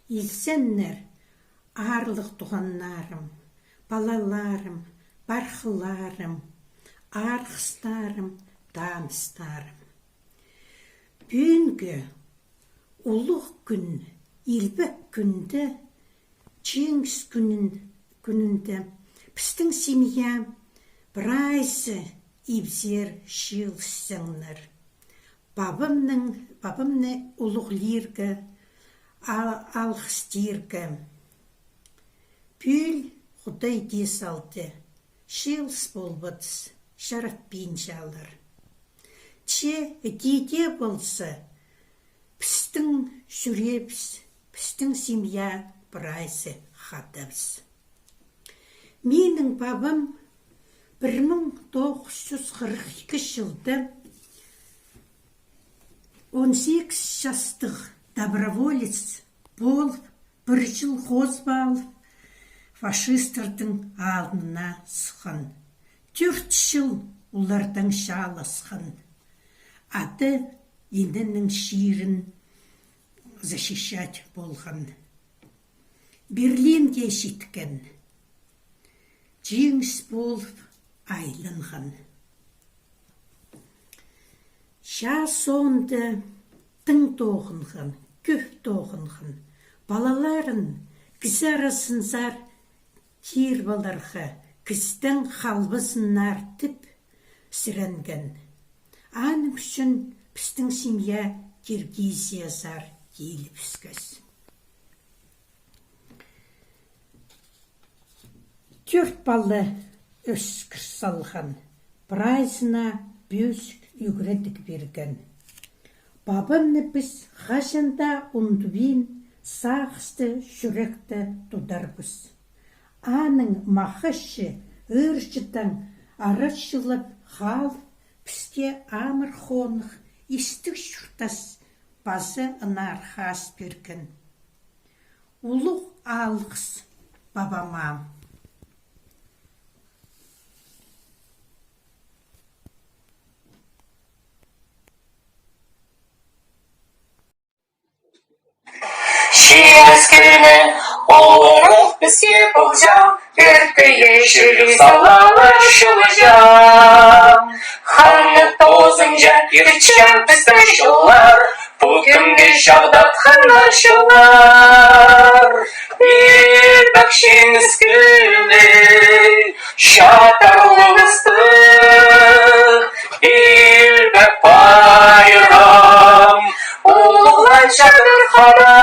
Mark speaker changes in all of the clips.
Speaker 1: Илсеннер, арлық туғаннарым, балаларым, барқыларым, арқыстарым, таныстарым. Бүгінгі ұлық күн, илбек күнді, жеңіс күнінде біздің семья бірайсы ибзер шилсіңнер. Бабымны ұлық лиргі, алғыстиргі. Пүл Құдай дес алды, шилс болбытс, шаратпен жалыр. Че дейде болсы, біздің жүребіз, біздің семья бірайсы қатыбыз. Менің бабым 1942 жылды 18 жастық доброволец болып, бір жыл қозбалып, фашистердің алдына сықын. 4 жыл олардың шалысқын. Аты енінің шиырын защищать болған. Берлинге жеткен. Жеңіс болып айлынған. Жас онды тың тоғынған, көп тоғынған. Балаларын кізі арасынзар тер баларға кіздің қалбысын артып сіренген. Аным үшін біздің семья Киргизия зар еліп үскіз. 4 балы өскір салған, бірайзына бөсік үгіредік берген. Бабымны біз ғажында ұндуин сағысты жүректі тударбыз. Аның мақышы үржітің арышылып қал бізге амыр қонық істік жүртас базы ынар қас берген. Улық алғыз бабама.
Speaker 2: Жеңіс күні олырық бізге бұл жан, үрпейе жүру салалы жылы жан. Ханны тозынжа үртшен біздің жылар, бүгінгі жағдатқаны жылар. Елбәк жеңіс күні шатарлығызды, елбәк байрам ұлған жатыр қара.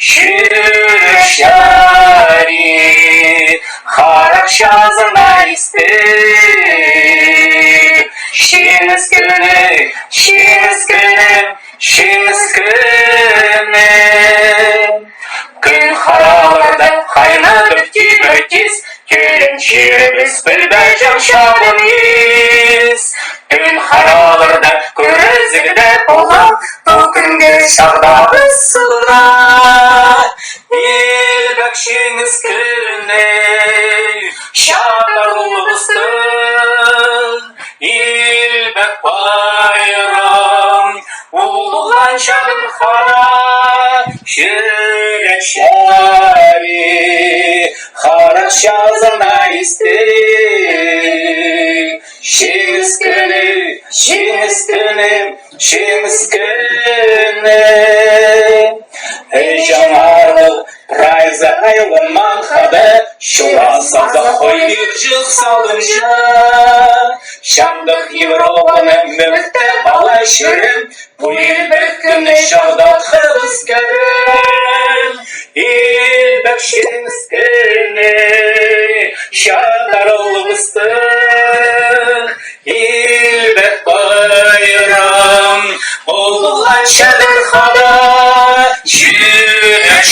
Speaker 2: Жүрек шари қарақ жазына есті. Жеңіс күні, жеңіс күні, жеңіс күні. Күн қараларда қайнатып түйбөтес, келін жеріміз білбәжім шабын ес. Күн қараларда көрізігді болам, бүгінгі шағдағы сылына. Елбәк жеңіс күні шатарлығызды, елбәк байрам ұлған жағын қара. Жүрек шари қарақ жазына есті. Жеңіс күні, жеңіс күні, жеңіс күні. Ей жаңарыл прайза айлыман қады, шурасалды қой бір жыл салынжа. Шамдық Европаны мүмітті бала жүрім, бұл ел бір күні жағдат қылыз көрім. Елбәк жеңіс күні шатарлығызды, елбәк байрам ұлған шадыр қада. Жүрек